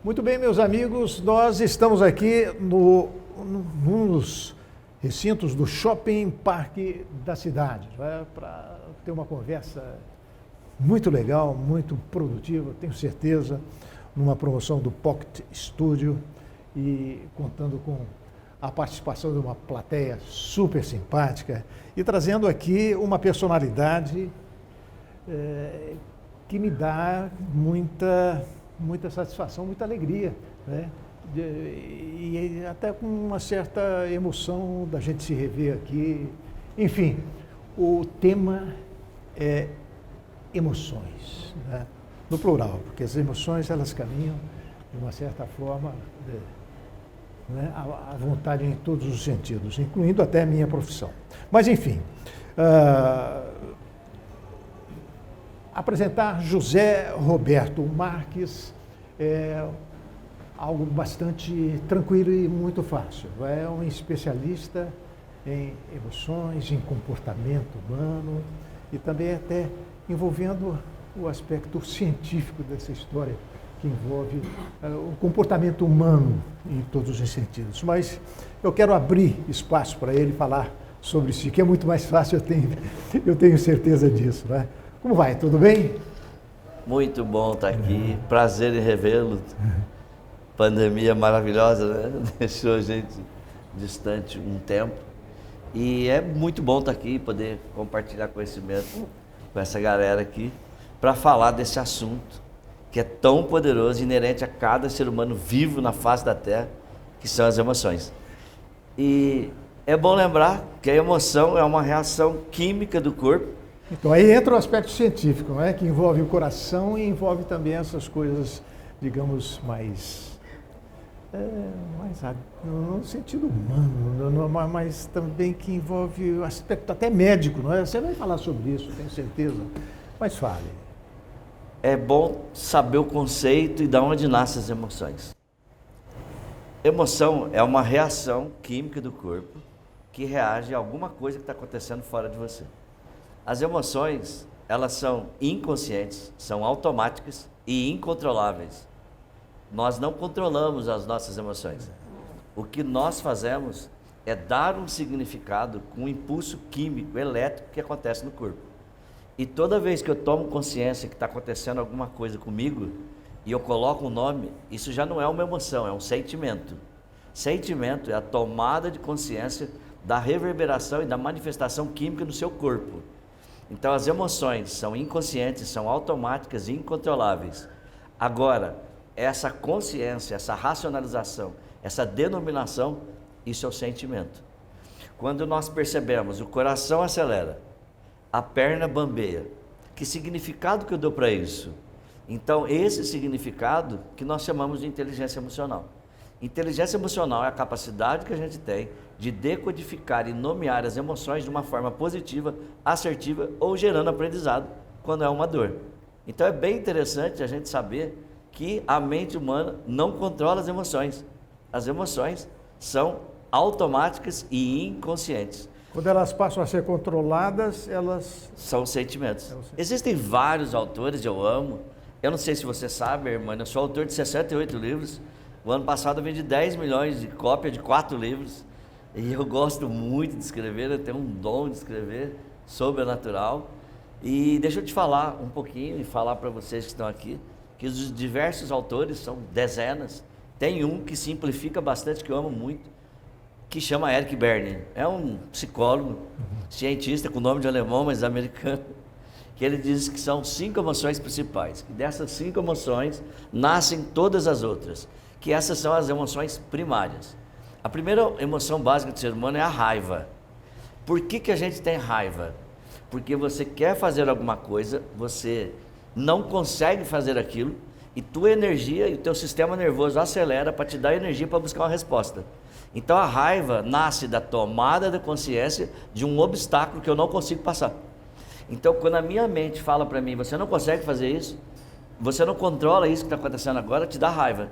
Muito bem, meus amigos, nós estamos aqui num dos recintos do Shopping Parque da cidade, para ter uma conversa muito legal, muito produtiva, tenho certeza, numa promoção do Pocket Studio e contando com a participação de uma plateia super simpática e trazendo aqui uma personalidade que me dá muita satisfação, muita alegria, né? E até com uma certa emoção da gente se rever aqui. Enfim, o tema é emoções, né? No plural, porque as emoções elas caminham de uma certa forma, né, à vontade em todos os sentidos, incluindo até a minha profissão. Mas enfim, apresentar José Roberto Marques é algo bastante tranquilo e muito fácil. É um especialista em emoções, em comportamento humano e também até envolvendo o aspecto científico dessa história que envolve o comportamento humano em todos os sentidos. Mas eu quero abrir espaço para ele falar sobre si, que é muito mais fácil, eu tenho certeza disso, né? Como vai? Tudo bem? Muito bom estar aqui, prazer em revê-lo. Pandemia maravilhosa, né? Deixou a gente distante um tempo. E é muito bom estar aqui, poder compartilhar conhecimento com essa galera aqui, para falar desse assunto que é tão poderoso, inerente a cada ser humano vivo na face da Terra, que são as emoções. E é bom lembrar que a emoção é uma reação química do corpo. Então aí entra o aspecto científico, não é? Que envolve o coração e envolve também essas coisas, digamos, mais no sentido humano, mas também que envolve o aspecto até médico, não é? Você vai falar sobre isso, tenho certeza, mas fale. É bom saber o conceito e de onde nascem as emoções. Emoção é uma reação química do corpo que reage a alguma coisa que está acontecendo fora de você. As emoções, elas são inconscientes, são automáticas e incontroláveis. Nós não controlamos as nossas emoções. O que nós fazemos é dar um significado com um impulso químico, elétrico que acontece no corpo. E toda vez que eu tomo consciência que está acontecendo alguma coisa comigo e eu coloco um nome, isso já não é uma emoção, é um sentimento. Sentimento é a tomada de consciência da reverberação e da manifestação química no seu corpo. Então as emoções são inconscientes, são automáticas e incontroláveis. Agora, essa consciência, essa racionalização, essa denominação, isso é o sentimento. Quando nós percebemos, o coração acelera, a perna bambeia. Que significado que eu dou para isso? Então, esse significado que nós chamamos de inteligência emocional. Inteligência emocional é a capacidade que a gente tem de decodificar e nomear as emoções de uma forma positiva, assertiva ou gerando aprendizado, quando é uma dor. Então, é bem interessante a gente saber que a mente humana não controla as emoções. As emoções são automáticas e inconscientes. Quando elas passam a ser controladas, elas... São sentimentos. Existem vários autores, eu amo. Eu não sei se você sabe, irmã, eu sou autor de 68 livros. O ano passado eu vendi 10 milhões de cópias de 4 livros. E eu gosto muito de escrever, eu tenho um dom de escrever sobrenatural. E deixa eu te falar um pouquinho e falar para vocês que estão aqui, que os diversos autores, são dezenas. Tem um que simplifica bastante, que eu amo muito, que chama Eric Berne. É um psicólogo, cientista com nome de alemão, mas americano, que ele diz que são 5 emoções principais. E dessas 5 emoções nascem todas as outras, que essas são as emoções primárias. A primeira emoção básica do ser humano é a raiva. Por que a gente tem raiva? Porque você quer fazer alguma coisa, você não consegue fazer aquilo, e tua energia e o teu sistema nervoso acelera para te dar energia para buscar uma resposta. Então a raiva nasce da tomada da consciência de um obstáculo que eu não consigo passar. Então quando a minha mente fala para mim, você não consegue fazer isso, você não controla isso que está acontecendo agora, te dá raiva.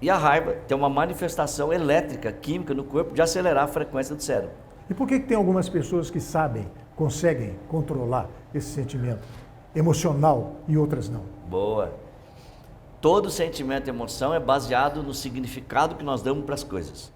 E a raiva tem uma manifestação elétrica, química no corpo de acelerar a frequência do cérebro. E por que tem algumas pessoas que sabem, conseguem controlar esse sentimento emocional e outras não? Boa. Todo sentimento e emoção é baseado no significado que nós damos para as coisas.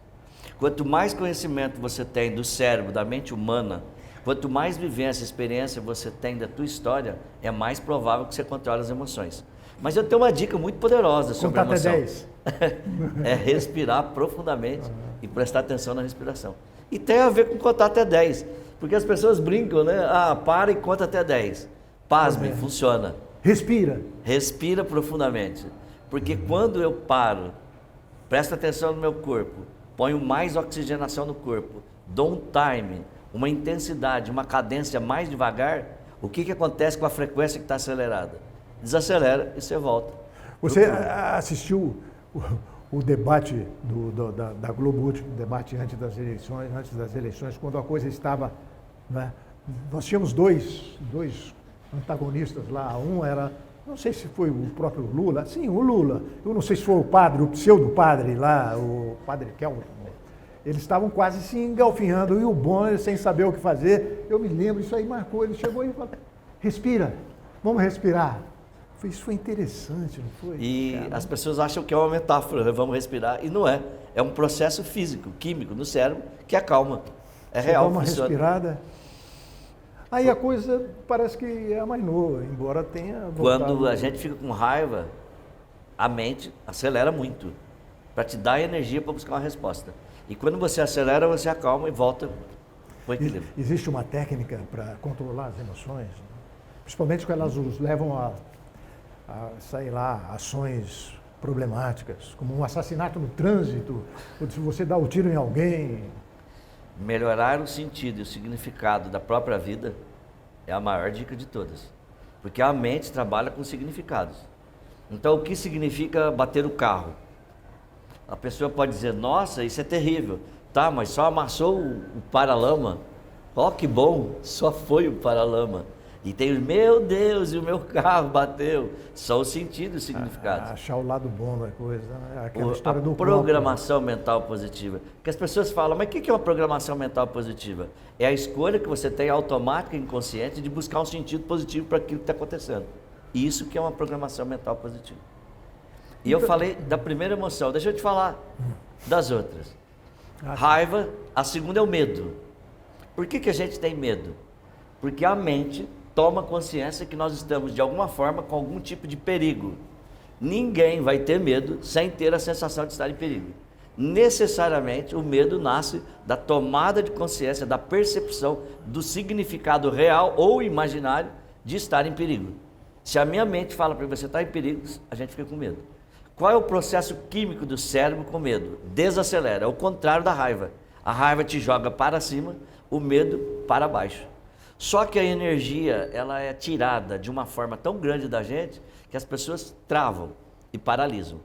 Quanto mais conhecimento você tem do cérebro, da mente humana, quanto mais vivência, experiência você tem da tua história, é mais provável que você controle as emoções. Mas eu tenho uma dica muito poderosa sobre a emoção. Contar até 10. É respirar profundamente e prestar atenção na respiração. E tem a ver com contar até 10. Porque as pessoas brincam, né? Ah, para e conta até 10. Pasme, funciona. Respira. Respira profundamente. Porque quando eu paro, presto atenção no meu corpo, ponho mais oxigenação no corpo, dou um time, uma intensidade, uma cadência mais devagar, o que acontece com a frequência que está acelerada? Desacelera e você volta. Você assistiu o debate da Globo, o último debate antes das eleições, quando a coisa estava, né? Nós tínhamos dois antagonistas lá. Um era, não sei se foi o próprio Lula, sim, o Lula. Eu não sei se foi o padre, o pseudo-padre lá, o padre Kelvin. Eles estavam quase se engalfinhando, e o Bonner, sem saber o que fazer, eu me lembro, isso aí marcou, ele chegou e falou, respira, vamos respirar. Isso foi interessante, não foi? E cara? As pessoas acham que é uma metáfora, né? Vamos respirar, e não é. É um processo físico, químico no cérebro que acalma. É real, dá uma funciona. respirada. Aí a coisa parece que amainou, embora tenha voltado. Quando a gente fica com raiva, a mente acelera muito, para te dar energia para buscar uma resposta. E quando você acelera, você acalma e volta para o equilíbrio. Existe uma técnica para controlar as emoções, né? Principalmente quando elas os levam a, sei lá, ações problemáticas, como um assassinato no trânsito, ou se você dá o tiro em alguém. Melhorar o sentido e o significado da própria vida é a maior dica de todas. Porque a mente trabalha com significados. Então, o que significa bater o carro? A pessoa pode dizer, nossa, isso é terrível. Tá, mas só amassou o paralama. Ó, que bom, só foi o paralama. E tem o meu Deus, e o meu carro bateu. São os sentidos e os significados. Achar o lado bom da coisa, né? Aquela história do programação mental positiva. Porque as pessoas falam, mas o que é uma programação mental positiva? É a escolha que você tem automática e inconsciente de buscar um sentido positivo para aquilo que está acontecendo. Isso que é uma programação mental positiva. E eu falei da primeira emoção, deixa eu te falar das outras. Raiva, a segunda é o medo. Por que a gente tem medo? Porque a mente toma consciência que nós estamos, de alguma forma, com algum tipo de perigo. Ninguém vai ter medo sem ter a sensação de estar em perigo. Necessariamente, o medo nasce da tomada de consciência, da percepção do significado real ou imaginário de estar em perigo. Se a minha mente fala para você estar em perigo, a gente fica com medo. Qual é o processo químico do cérebro com medo? Desacelera, é o contrário da raiva. A raiva te joga para cima, o medo para baixo. Só que a energia, ela é tirada de uma forma tão grande da gente que as pessoas travam e paralisam.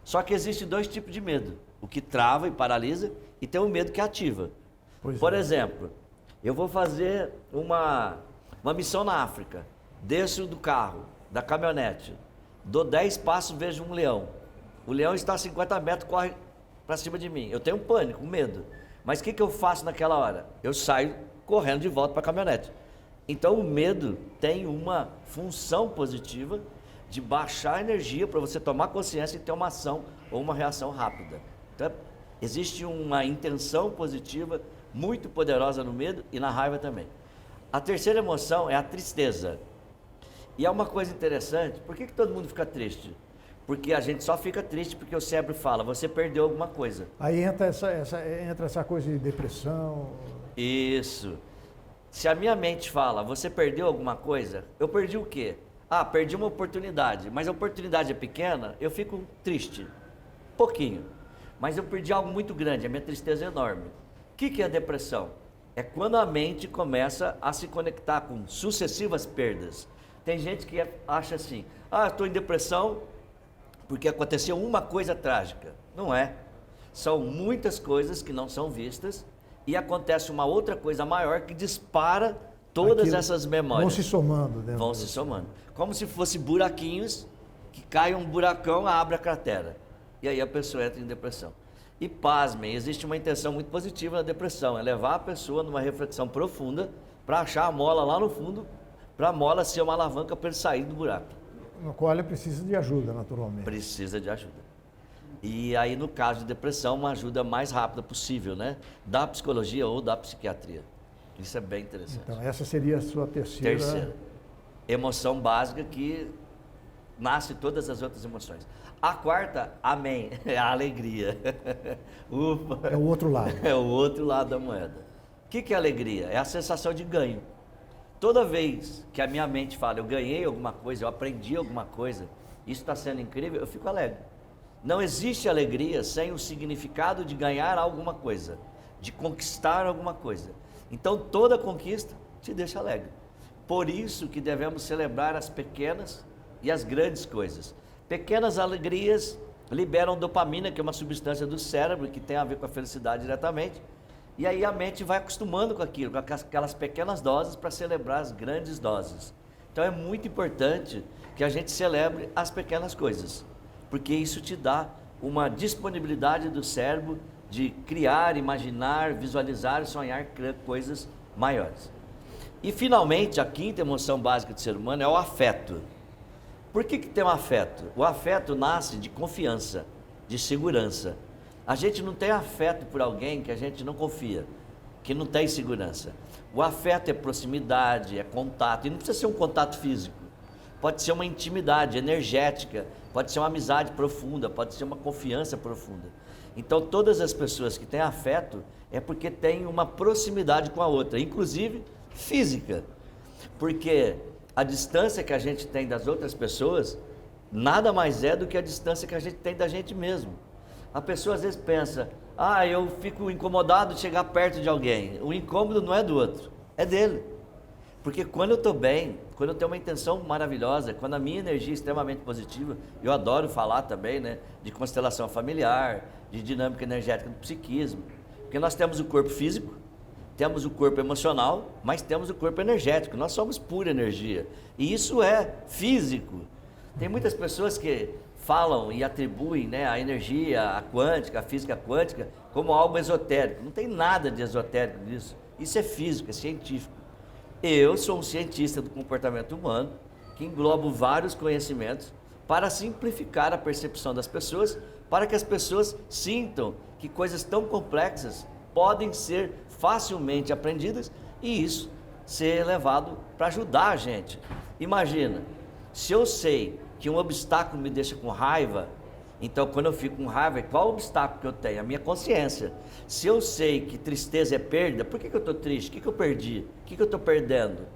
Só que existe dois tipos de medo. O que trava e paralisa e tem o medo que ativa. Por exemplo, eu vou fazer uma missão na África. Desço do carro, da caminhonete, dou 10 passos, vejo um leão. O leão está a 50 metros, corre para cima de mim. Eu tenho pânico, medo. Mas o que eu faço naquela hora? Eu saio correndo de volta para a caminhonete. Então o medo tem uma função positiva de baixar a energia para você tomar consciência e ter uma ação ou uma reação rápida. Então existe uma intenção positiva muito poderosa no medo e na raiva também. A terceira emoção é a tristeza. E é uma coisa interessante, por que todo mundo fica triste? Porque a gente só fica triste porque o cérebro fala, você perdeu alguma coisa. Aí entra essa coisa de depressão. Isso. Se a minha mente fala, você perdeu alguma coisa, eu perdi o quê? Ah, perdi uma oportunidade, mas a oportunidade é pequena, eu fico triste, pouquinho. Mas eu perdi algo muito grande, a minha tristeza é enorme. O que é a depressão? É quando a mente começa a se conectar com sucessivas perdas. Tem gente que acha assim, estou em depressão porque aconteceu uma coisa trágica. Não é. São muitas coisas que não são vistas e acontece uma outra coisa maior que dispara todas essas memórias. Vão se somando. Vão se somando. Como se fosse buraquinhos, que cai um buracão, abre a cratera. E aí a pessoa entra em depressão. E pasmem, existe uma intenção muito positiva na depressão, é levar a pessoa numa reflexão profunda para achar a mola lá no fundo, para a mola ser uma alavanca para ele sair do buraco. no qual ele precisa de ajuda, naturalmente. Precisa de ajuda. E aí, no caso de depressão, uma ajuda mais rápida possível, né? Da psicologia ou da psiquiatria. Isso é bem interessante. Então, essa seria a sua terceira. Emoção básica que nasce todas as outras emoções. A quarta, amém, é a alegria. Ufa. É o outro lado. É o outro lado da moeda. O que é alegria? É a sensação de ganho. Toda vez que a minha mente fala, eu ganhei alguma coisa, eu aprendi alguma coisa, isso está sendo incrível, eu fico alegre. Não existe alegria sem o significado de ganhar alguma coisa, de conquistar alguma coisa. Então toda conquista te deixa alegre. Por isso que devemos celebrar as pequenas e as grandes coisas. Pequenas alegrias liberam dopamina, que é uma substância do cérebro que tem a ver com a felicidade diretamente. E aí a mente vai acostumando com aquilo, com aquelas pequenas doses para celebrar as grandes doses. Então é muito importante que a gente celebre as pequenas coisas, porque isso te dá uma disponibilidade do cérebro de criar, imaginar, visualizar e sonhar coisas maiores. E finalmente, a quinta emoção básica do ser humano é o afeto. Por que tem um afeto? O afeto nasce de confiança, de segurança. A gente não tem afeto por alguém que a gente não confia, que não tem segurança. O afeto é proximidade, é contato, e não precisa ser um contato físico. Pode ser uma intimidade energética, pode ser uma amizade profunda, pode ser uma confiança profunda. Então todas as pessoas que têm afeto é porque têm uma proximidade com a outra, inclusive física. Porque a distância que a gente tem das outras pessoas nada mais é do que a distância que a gente tem da gente mesmo. A pessoa às vezes pensa, eu fico incomodado de chegar perto de alguém. O incômodo não é do outro, é dele. Porque quando eu estou bem, quando eu tenho uma intenção maravilhosa, quando a minha energia é extremamente positiva, eu adoro falar também, né, de constelação familiar, de dinâmica energética do psiquismo. Porque nós temos o corpo físico, temos o corpo emocional, mas temos o corpo energético. Nós somos pura energia. E isso é físico. Tem muitas pessoas que falam e atribuem, né, a energia, a quântica, a física quântica, como algo esotérico. Não tem nada de esotérico nisso. Isso é físico, é científico. Eu sou um cientista do comportamento humano, que englobo vários conhecimentos para simplificar a percepção das pessoas, para que as pessoas sintam que coisas tão complexas podem ser facilmente aprendidas e isso ser levado para ajudar a gente. Imagina, se eu sei que um obstáculo me deixa com raiva, então quando eu fico com raiva, qual obstáculo que eu tenho? A minha consciência. Se eu sei que tristeza é perda, por que eu estou triste? O que eu perdi? O que eu estou perdendo?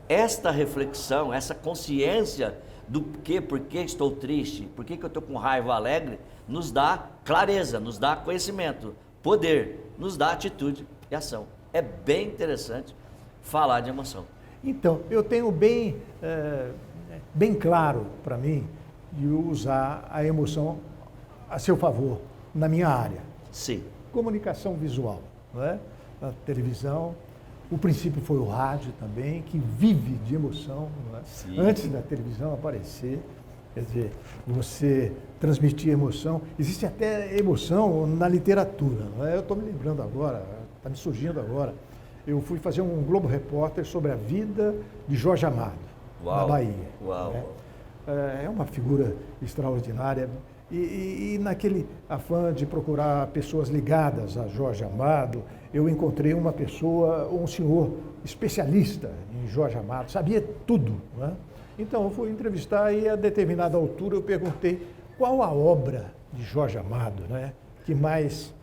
Esta reflexão, essa consciência do por que estou triste, por que eu estou com raiva ou alegre, nos dá clareza, nos dá conhecimento, poder, nos dá atitude e ação. É bem interessante falar de emoção. Então, eu tenho bem claro para mim de usar a emoção a seu favor na minha área. Sim. Comunicação visual, não é? A televisão, o princípio foi o rádio também, que vive de emoção, não é? Sim. Antes da televisão aparecer, quer dizer, você transmitir emoção. Existe até emoção na literatura, não é? Eu estou me lembrando agora, está me surgindo agora. Eu fui fazer um Globo Repórter sobre a vida de Jorge Amado, na Bahia. Uau. É uma figura extraordinária. E naquele afã de procurar pessoas ligadas a Jorge Amado, eu encontrei uma pessoa, um senhor especialista em Jorge Amado, sabia tudo, não é? Então eu fui entrevistar e a determinada altura eu perguntei qual a obra de Jorge Amado, né, que mais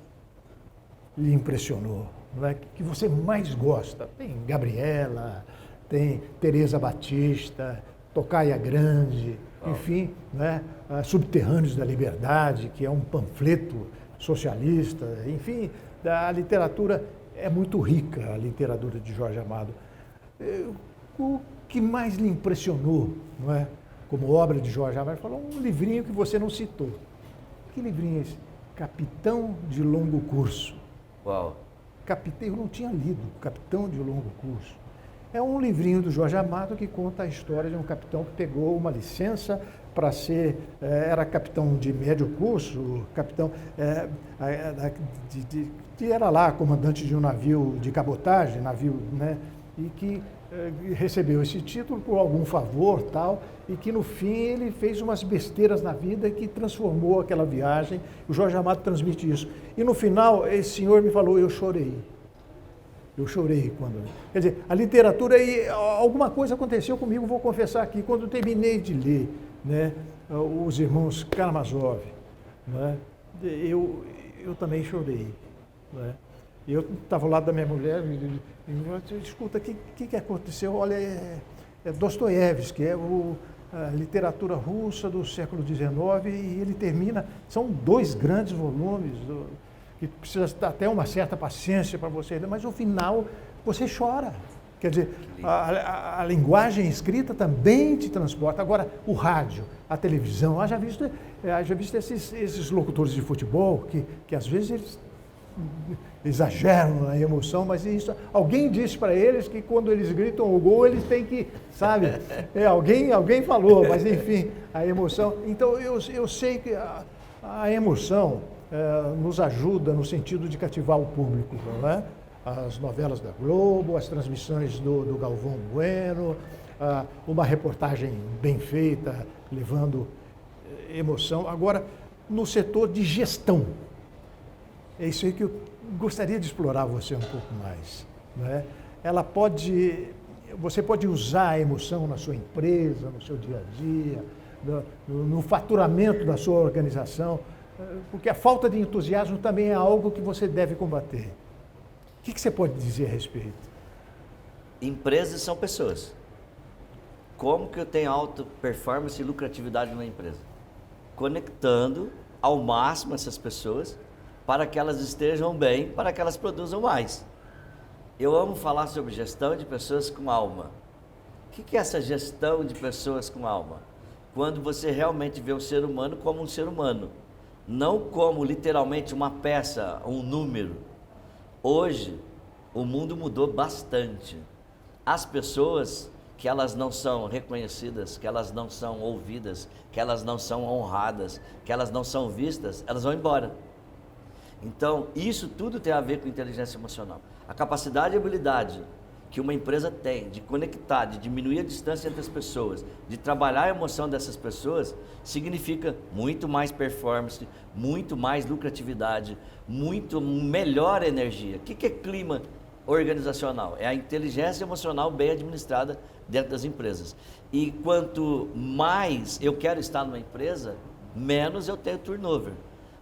lhe impressionou, não é? Que você mais gosta. Tem Gabriela, tem Teresa Batista, Tocaia Grande, enfim, né? Subterrâneos da Liberdade, que é um panfleto socialista, enfim, a literatura é muito rica, a literatura de Jorge Amado. O que mais lhe impressionou, não é? Como obra de Jorge Amado, falou um livrinho que você não citou. Que livrinho é esse? Capitão de Longo Curso. Uau! Eu não tinha lido Capitão de Longo Curso. É um livrinho do Jorge Amado que conta a história de um capitão que pegou uma licença para ser, era capitão de médio curso, capitão, era lá comandante de um navio de cabotagem, né, e que recebeu esse título por algum favor, tal, e que no fim ele fez umas besteiras na vida que transformou aquela viagem. O Jorge Amado transmite isso. E no final, esse senhor me falou, eu chorei. Eu chorei quando... Quer dizer, a literatura, e alguma coisa aconteceu comigo, vou confessar aqui, quando eu terminei de ler, né, os irmãos Karamazov, né, eu também chorei. Né? Eu estava ao lado da minha mulher e escuta, o que aconteceu? Olha, é Dostoiévski, a literatura russa do século XIX, e ele termina, são 2 grandes volumes, que precisa até uma certa paciência para você ler, mas no final você chora. Quer dizer, a linguagem escrita também te transporta. Agora, o rádio, a televisão, haja visto esses locutores de futebol, que às vezes eles exageram na emoção, mas isso, alguém disse para eles que quando eles gritam o gol, eles têm que, sabe, alguém falou, mas enfim, a emoção. Então, eu sei que a emoção nos ajuda no sentido de cativar o público, não é? As novelas da Globo, as transmissões do Galvão Bueno, uma reportagem bem feita, levando emoção. Agora, no setor de gestão, é isso aí que eu gostaria de explorar você um pouco mais. Né? Você pode usar a emoção na sua empresa, no seu dia a dia, no faturamento da sua organização, porque a falta de entusiasmo também é algo que você deve combater. O que você pode dizer a respeito? Empresas são pessoas. Como que eu tenho alta performance e lucratividade numa empresa? Conectando ao máximo essas pessoas para que elas estejam bem, para que elas produzam mais. Eu amo falar sobre gestão de pessoas com alma. O que é essa gestão de pessoas com alma? Quando você realmente vê o ser humano como um ser humano, não como literalmente uma peça, um número. Hoje, o mundo mudou bastante. As pessoas que elas não são reconhecidas, que elas não são ouvidas, que elas não são honradas, que elas não são vistas, elas vão embora. Então, isso tudo tem a ver com inteligência emocional. A capacidade e habilidade que uma empresa tem de conectar, de diminuir a distância entre as pessoas, de trabalhar a emoção dessas pessoas, significa muito mais performance, muito mais lucratividade, muito melhor energia. O que é clima organizacional? É a inteligência emocional bem administrada dentro das empresas. E quanto mais eu quero estar numa empresa, menos eu tenho turnover.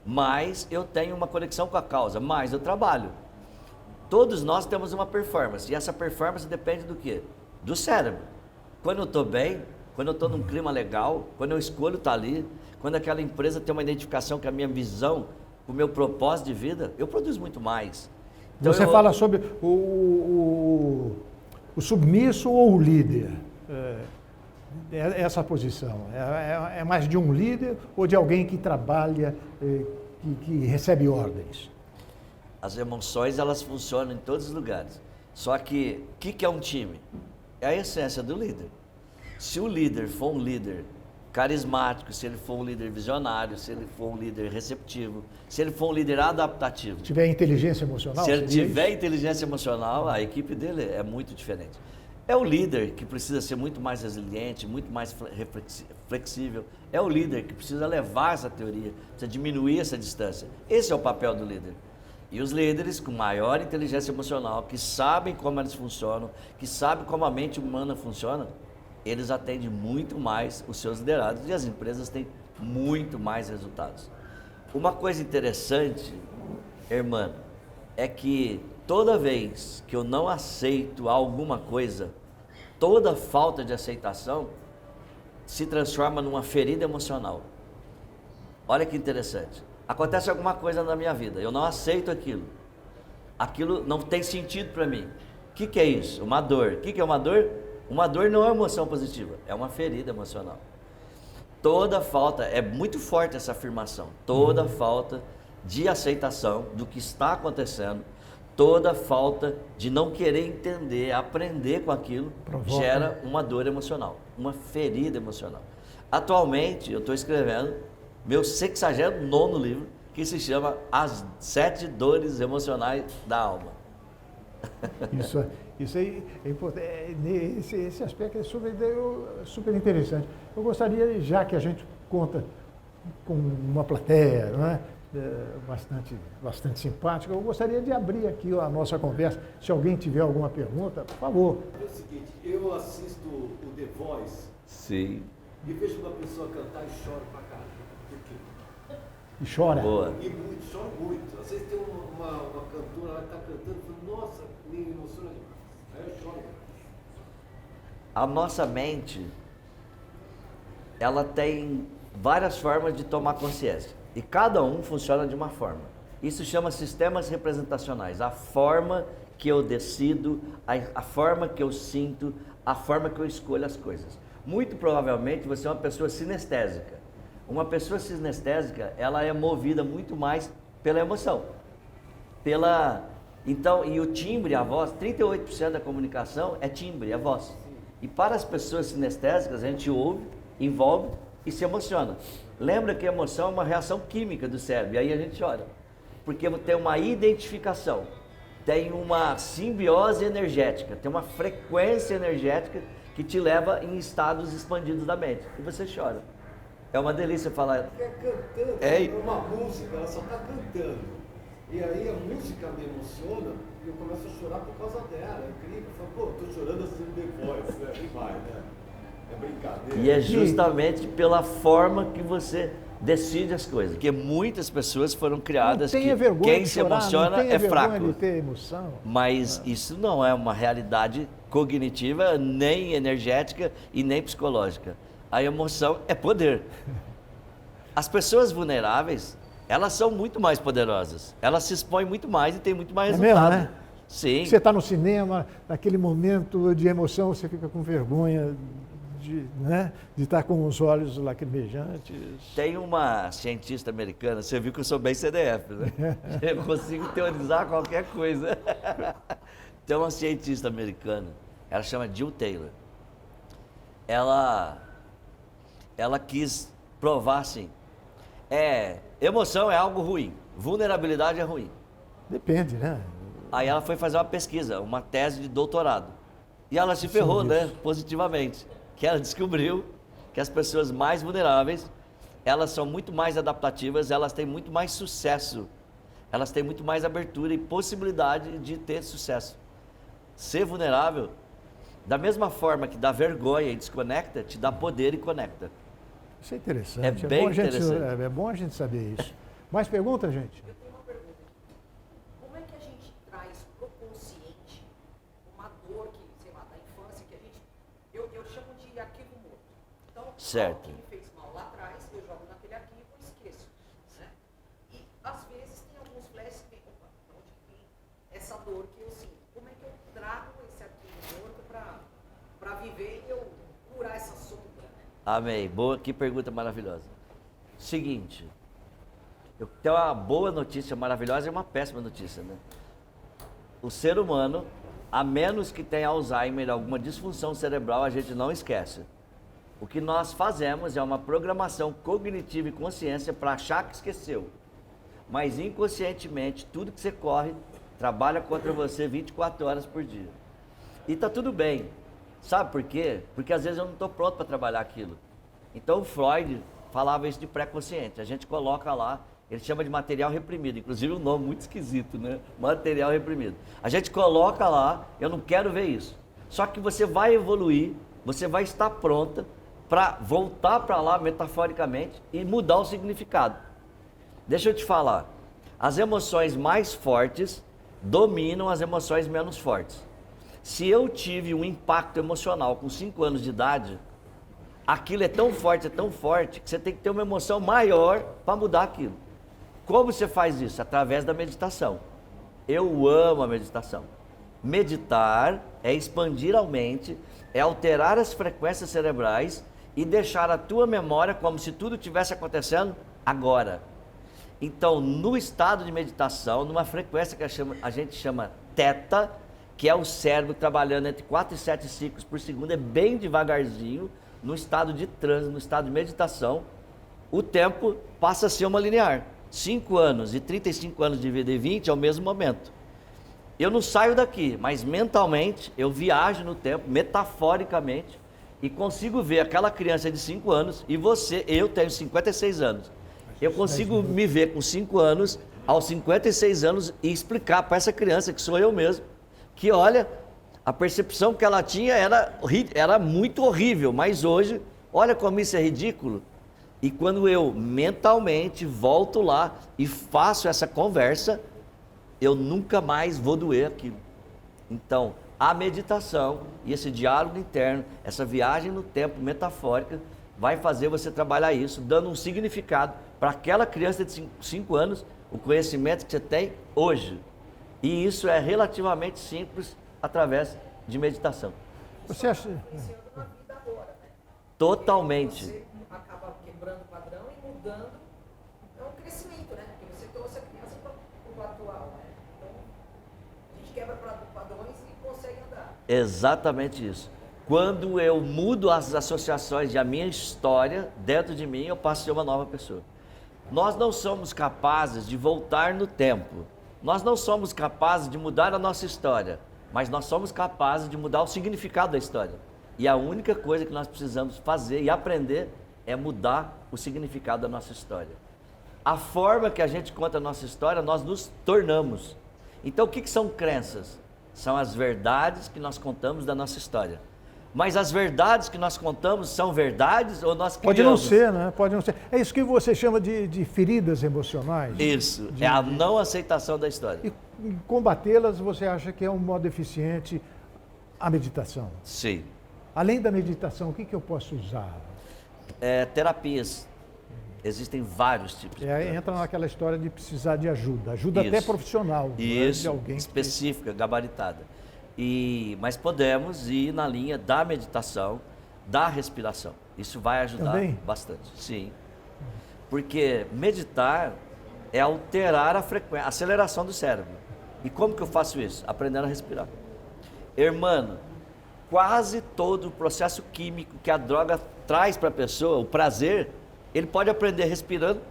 Mais eu tenho uma conexão com a causa, mais eu trabalho. Todos nós temos uma performance, e essa performance depende do quê? Do cérebro. Quando eu estou bem, quando eu estou num clima legal, quando eu escolho estar ali, quando aquela empresa tem uma identificação com a minha visão, com o meu propósito de vida, eu produzo muito mais. Então você fala sobre o submisso ou o líder? Essa posição é mais de um líder ou de alguém que trabalha, que recebe ordens? As emoções, elas funcionam em todos os lugares. Só que, o que é um time? É a essência do líder. Se o líder for um líder carismático, se ele for um líder visionário, se ele for um líder receptivo, se ele for um líder adaptativo. Tiver inteligência emocional? Se ele tiver inteligência emocional, a equipe dele é muito diferente. É o líder que precisa ser muito mais resiliente, muito mais flexível. É o líder que precisa levar essa teoria, precisa diminuir essa distância. Esse é o papel do líder. E os líderes com maior inteligência emocional, que sabem como eles funcionam, que sabem como a mente humana funciona, eles atendem muito mais os seus liderados e as empresas têm muito mais resultados. Uma coisa interessante, irmã, é que toda vez que eu não aceito alguma coisa, toda falta de aceitação se transforma numa ferida emocional. Olha que interessante. Acontece alguma coisa na minha vida, eu não aceito aquilo. Aquilo não tem sentido para mim. O que é isso? Uma dor. O que é uma dor? Uma dor não é uma emoção positiva, é uma ferida emocional. Toda falta, é muito forte essa afirmação, toda falta de aceitação do que está acontecendo, toda falta de não querer entender, aprender com aquilo, gera uma dor emocional, uma ferida emocional. Atualmente, eu estou escrevendo meu 69º livro, que se chama As 7 Dores Emocionais da Alma. Isso aí é importante. Esse aspecto é super interessante. Eu gostaria, já que a gente conta com uma plateia, não é? Bastante simpática, eu gostaria de abrir aqui a nossa conversa. Se alguém tiver alguma pergunta, por favor. É o seguinte, eu assisto o The Voice. Sim. E vejo uma pessoa cantar e choro pra caramba. Por quê? E chora. Boa. E muito, choro muito. Às vezes tem uma cantora lá que está cantando e fala, nossa, me emociona demais. Aí eu choro demais. A nossa mente, ela tem várias formas de tomar consciência. E cada um funciona de uma forma. Isso chama sistemas representacionais. A forma que eu decido, a forma que eu sinto, a forma que eu escolho as coisas. Muito provavelmente você é uma pessoa sinestésica. Uma pessoa sinestésica, ela é movida muito mais pela emoção. Então, e o timbre, a voz, 38% da comunicação é timbre, é voz. E para as pessoas sinestésicas, a gente ouve, envolve e se emociona. Lembra que a emoção é uma reação química do cérebro, e aí a gente chora. Porque tem uma identificação, tem uma simbiose energética, tem uma frequência energética que te leva em estados expandidos da mente. E você chora. É uma delícia falar. Porque cantando, uma música, ela só está cantando. E aí a música me emociona e eu começo a chorar por causa dela. É incrível. Eu falo, pô, tô chorando assistindo The Voice, né? E vai, né? É brincadeira. E é justamente pela forma que você decide as coisas. Porque muitas pessoas foram criadas que quem se emociona é fraco. De ter emoção. Mas isso não é uma realidade cognitiva, nem energética e nem psicológica. A emoção é poder. As pessoas vulneráveis, elas são muito mais poderosas. Elas se expõem muito mais e têm muito mais resultado. Mesmo, né? Sim. Você está no cinema, naquele momento de emoção, você fica com vergonha de estar com os olhos lacrimejantes. Tem uma cientista americana, você viu que eu sou bem CDF, né? Eu consigo teorizar qualquer coisa. Tem uma cientista americana, ela chama Jill Taylor. Ela quis provar assim, emoção é algo ruim, vulnerabilidade é ruim. Depende, né? Aí ela foi fazer uma pesquisa, uma tese de doutorado. E ela se ferrou, né, positivamente. Que ela descobriu que as pessoas mais vulneráveis, elas são muito mais adaptativas, elas têm muito mais sucesso, elas têm muito mais abertura e possibilidade de ter sucesso. Ser vulnerável, da mesma forma que dá vergonha e desconecta, te dá poder e conecta. Isso é interessante. É bem interessante. É bom a gente saber isso. Mais perguntas, gente? Eu tenho uma pergunta. Como é que a gente traz pro consciente uma dor que, sei lá, da infância, que a gente, eu chamo de arquivo morto. Então, certo. algo que me fez mal lá atrás, eu jogo naquele arquivo e esqueço. Né? E, às vezes, tem alguns flashes que vem, opa, de onde vem essa dor que eu sinto? Como é que eu trago esse arquivo morto para viver e eu curar essa sombra? Amém. Boa, que pergunta maravilhosa. Seguinte, eu tenho uma boa notícia maravilhosa e uma péssima notícia, né? O ser humano, a menos que tenha Alzheimer, alguma disfunção cerebral, a gente não esquece. O que nós fazemos é uma programação cognitiva e consciência para achar que esqueceu. Mas inconscientemente, tudo que você corre, trabalha contra você 24 horas por dia. E tá tudo bem. Sabe por quê? Porque às vezes eu não estou pronto para trabalhar aquilo. Então o Freud falava isso de pré-consciente. A gente coloca lá, ele chama de material reprimido. Inclusive um nome muito esquisito, né? Material reprimido. A gente coloca lá, eu não quero ver isso. Só que você vai evoluir, você vai estar pronta para voltar para lá metaforicamente e mudar o significado. Deixa eu te falar. As emoções mais fortes dominam as emoções menos fortes. Se eu tive um impacto emocional com 5 anos de idade, aquilo é tão forte que você tem que ter uma emoção maior para mudar aquilo. Como você faz isso? Através da meditação. Eu amo a meditação. Meditar é expandir a mente, é alterar as frequências cerebrais e deixar a tua memória como se tudo estivesse acontecendo agora. Então, no estado de meditação, numa frequência que a gente chama teta, que é o cérebro trabalhando entre 4 e 7 ciclos por segundo, é bem devagarzinho, no estado de transe, no estado de meditação, o tempo passa a ser uma linear. 5 anos e 35 anos de vida e 20 é o mesmo momento. eu não saio daqui, mas mentalmente eu viajo no tempo, metaforicamente, e consigo ver aquela criança de 5 anos e eu tenho 56 anos. Eu consigo me ver com 5 anos, aos 56 anos, e explicar para essa criança, que sou eu mesmo, que olha, a percepção que ela tinha era muito horrível, mas hoje, olha como isso é ridículo. E quando eu mentalmente volto lá e faço essa conversa, eu nunca mais vou doer aquilo. Então, a meditação e esse diálogo interno, essa viagem no tempo metafórica, vai fazer você trabalhar isso, dando um significado para aquela criança de 5 anos, o conhecimento que você tem hoje. E isso é relativamente simples através de meditação. Você acha... Iniciando na vida agora, né? Totalmente. Você acaba quebrando o padrão e mudando. É um crescimento, né? Porque você trouxe a criança para o atual, né? Então, a gente quebra padrões e consegue andar. Exatamente isso. Quando eu mudo as associações de a minha história dentro de mim, eu passo a ser uma nova pessoa. Nós não somos capazes de voltar no tempo. Nós não somos capazes de mudar a nossa história, mas nós somos capazes de mudar o significado da história. E a única coisa que nós precisamos fazer e aprender é mudar o significado da nossa história. A forma que a gente conta a nossa história, nós nos tornamos. Então, o que são crenças? São as verdades que nós contamos da nossa história. Mas as verdades que nós contamos são verdades ou nós criamos? Pode não ser, né? Pode não ser. É isso que você chama de feridas emocionais? Isso, é a não aceitação da história. E combatê-las, você acha que é um modo eficiente a meditação? Sim. Além da meditação, o que eu posso usar? Terapias. Existem vários tipos de terapias. Entra naquela história de precisar de ajuda. Ajuda até profissional. Isso, de alguém específica, gabaritada. Mas podemos ir na linha da meditação, da respiração. Isso vai ajudar também? Bastante. Sim. Porque meditar é alterar a frequência, a aceleração do cérebro. E como que eu faço isso? Aprendendo a respirar. Hermano, quase todo o processo químico que a droga traz para a pessoa, o prazer, ele pode aprender respirando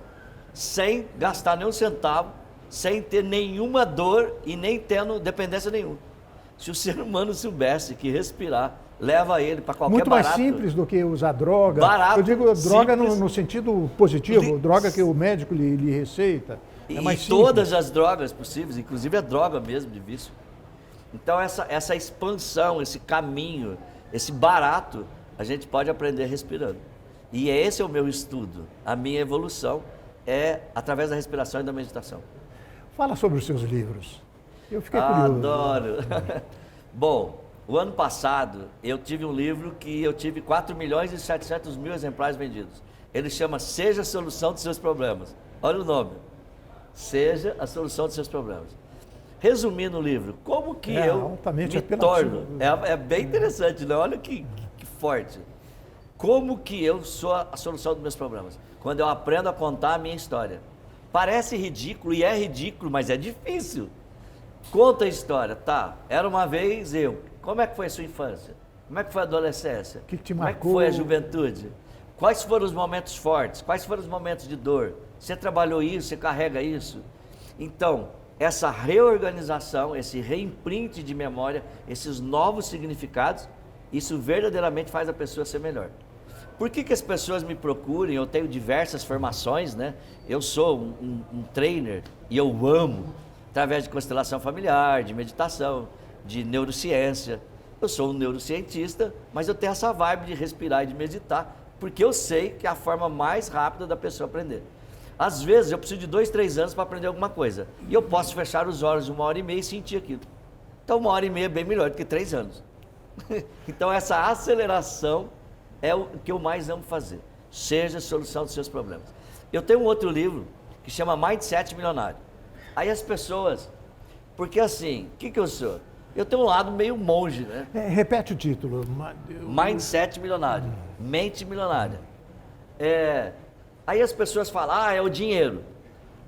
sem gastar nenhum centavo, sem ter nenhuma dor e nem tendo dependência nenhuma. Se o ser humano soubesse que respirar leva ele para qualquer muito mais barato, simples do que usar droga. Barato, eu digo droga simples, no sentido positivo, droga que o médico lhe receita. É mais simples. Todas as drogas possíveis, inclusive a droga mesmo de vício. Então essa expansão, esse caminho, esse barato, a gente pode aprender respirando. E esse é o meu estudo, a minha evolução é através da respiração e da meditação. Fala sobre os seus livros. Eu fiquei curioso. Adoro. Bom, o ano passado eu tive um livro que eu tive 4.700.000 exemplares vendidos. Ele chama Seja a Solução dos Seus Problemas. Olha o nome. Seja a Solução dos Seus Problemas. Resumindo o livro, como que eu me torno... É bem interessante, né? Olha que forte. Como que eu sou a solução dos meus problemas? Quando eu aprendo a contar a minha história. Parece ridículo e é ridículo, mas é difícil. Conta a história, tá? Era uma vez eu. Como é que foi a sua infância? Como é que foi a adolescência? Que te Como marcou? é que foi a juventude? Quais foram os momentos fortes? Quais foram os momentos de dor? Você trabalhou isso? Você carrega isso? Então, essa reorganização, esse reimprint de memória, esses novos significados, isso verdadeiramente faz a pessoa ser melhor. Por que as pessoas me procuram? Eu tenho diversas formações, né? Eu sou um trainer e eu amo, através de constelação familiar, de meditação, de neurociência. Eu sou um neurocientista, mas eu tenho essa vibe de respirar e de meditar, porque eu sei que é a forma mais rápida da pessoa aprender. Às vezes eu preciso de 2, 3 anos para aprender alguma coisa, e eu posso fechar os olhos 1h30 e sentir aquilo. Então 1h30 é bem melhor do que 3 anos. Então essa aceleração é o que eu mais amo fazer. Seja a solução dos seus problemas. Eu tenho um outro livro que chama Mindset Milionário. Aí as pessoas, porque assim, o que eu sou? Eu tenho um lado meio monge, né? Repete o título. Mindset Milionário, mente milionária. Aí as pessoas falam, é o dinheiro.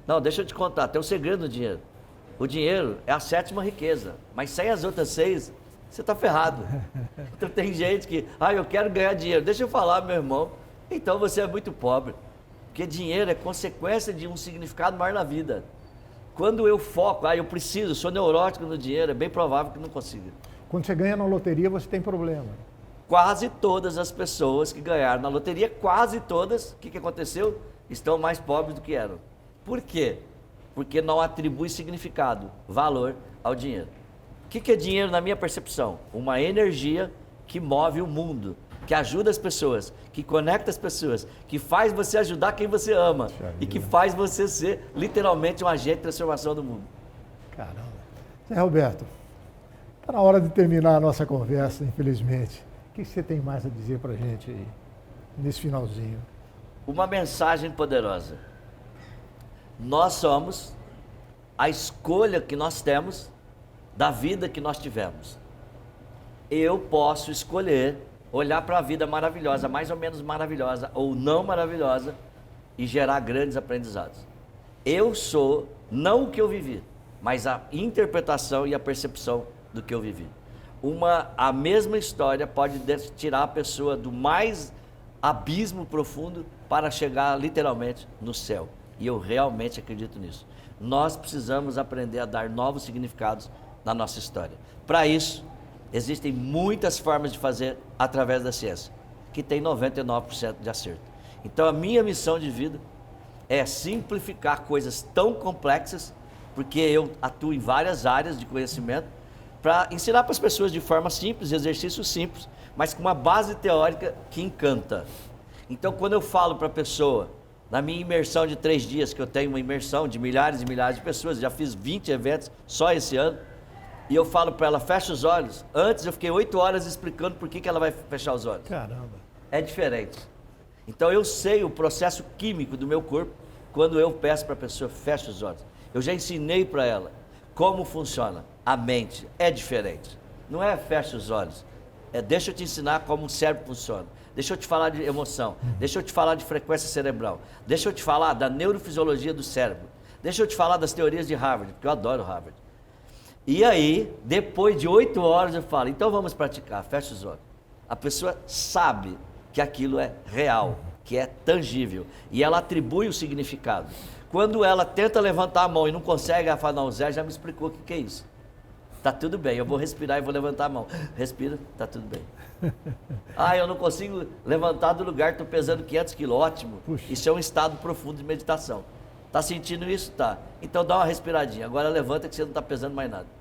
Não, deixa eu te contar, tem um segredo no dinheiro. O dinheiro é a 7ª riqueza, mas sem as outras 6, você está ferrado. Então tem gente que, eu quero ganhar dinheiro. Deixa eu falar, meu irmão, então você é muito pobre. Porque dinheiro é consequência de um significado maior na vida. Quando eu foco, eu preciso, sou neurótico no dinheiro, é bem provável que não consiga. Quando você ganha na loteria, você tem problema. Quase todas as pessoas que ganharam na loteria, quase todas, o que aconteceu? Estão mais pobres do que eram. Por quê? Porque não atribui significado, valor ao dinheiro. O que é dinheiro na minha percepção? Uma energia que move o mundo, que ajuda as pessoas, que conecta as pessoas, que faz você ajudar quem você ama e que faz você ser literalmente um agente de transformação do mundo. Caramba. Zé Roberto, está na hora de terminar a nossa conversa, infelizmente. O que você tem mais a dizer para a gente aí, nesse finalzinho? Uma mensagem poderosa. Nós somos a escolha que nós temos da vida que nós tivemos. Eu posso escolher olhar para a vida maravilhosa, mais ou menos maravilhosa ou não maravilhosa e gerar grandes aprendizados. Eu sou não o que eu vivi, mas a interpretação e a percepção do que eu vivi. A mesma história pode tirar a pessoa do mais abismo profundo para chegar literalmente no céu. E eu realmente acredito nisso. Nós precisamos aprender a dar novos significados na nossa história. Para isso, existem muitas formas de fazer através da ciência, que tem 99% de acerto. Então a minha missão de vida é simplificar coisas tão complexas, porque eu atuo em várias áreas de conhecimento, para ensinar para as pessoas de forma simples, exercícios simples, mas com uma base teórica que encanta. Então quando eu falo para a pessoa, na minha imersão de 3 dias, que eu tenho uma imersão de milhares e milhares de pessoas, já fiz 20 eventos só esse ano, e eu falo para ela, fecha os olhos. Antes eu fiquei 8 horas explicando por que ela vai fechar os olhos. Caramba. É diferente. Então eu sei o processo químico do meu corpo quando eu peço para a pessoa, fecha os olhos. Eu já ensinei para ela como funciona a mente. É diferente. Não é fecha os olhos. É deixa eu te ensinar como o cérebro funciona. Deixa eu te falar de emoção. Deixa eu te falar de frequência cerebral. Deixa eu te falar da neurofisiologia do cérebro. Deixa eu te falar das teorias de Harvard, porque eu adoro Harvard. E aí, depois de 8 horas eu falo, então vamos praticar, fecha os olhos. A pessoa sabe que aquilo é real, que é tangível, e ela atribui o significado. Quando ela tenta levantar a mão e não consegue, ela fala, não, o Zé já me explicou o que é isso. Tá tudo bem, eu vou respirar e vou levantar a mão. Respira, tá tudo bem. Eu não consigo levantar do lugar, estou pesando 500 quilos, ótimo. Puxa. Isso é um estado profundo de meditação. Tá sentindo isso? Tá. Então dá uma respiradinha, agora levanta que você não está pesando mais nada.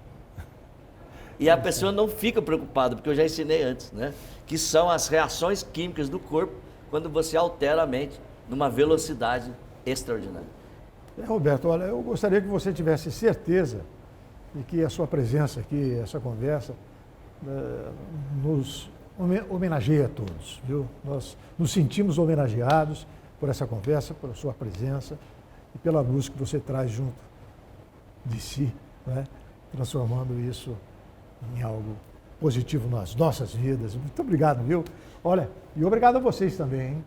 E a pessoa não fica preocupada, porque eu já ensinei antes, né? Que são as reações químicas do corpo quando você altera a mente numa velocidade extraordinária. Roberto, olha, eu gostaria que você tivesse certeza de que a sua presença aqui, essa conversa, nos homenageia a todos, viu? Nós nos sentimos homenageados por essa conversa, pela sua presença e pela luz que você traz junto de si, né? Transformando isso em algo positivo nas nossas vidas. Muito obrigado, viu? Olha, e obrigado a vocês também, hein?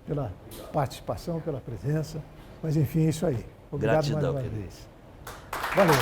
Pela participação, pela presença. Mas enfim, é isso aí. Obrigado. Gratidão, mais uma querido. vez. Valeu.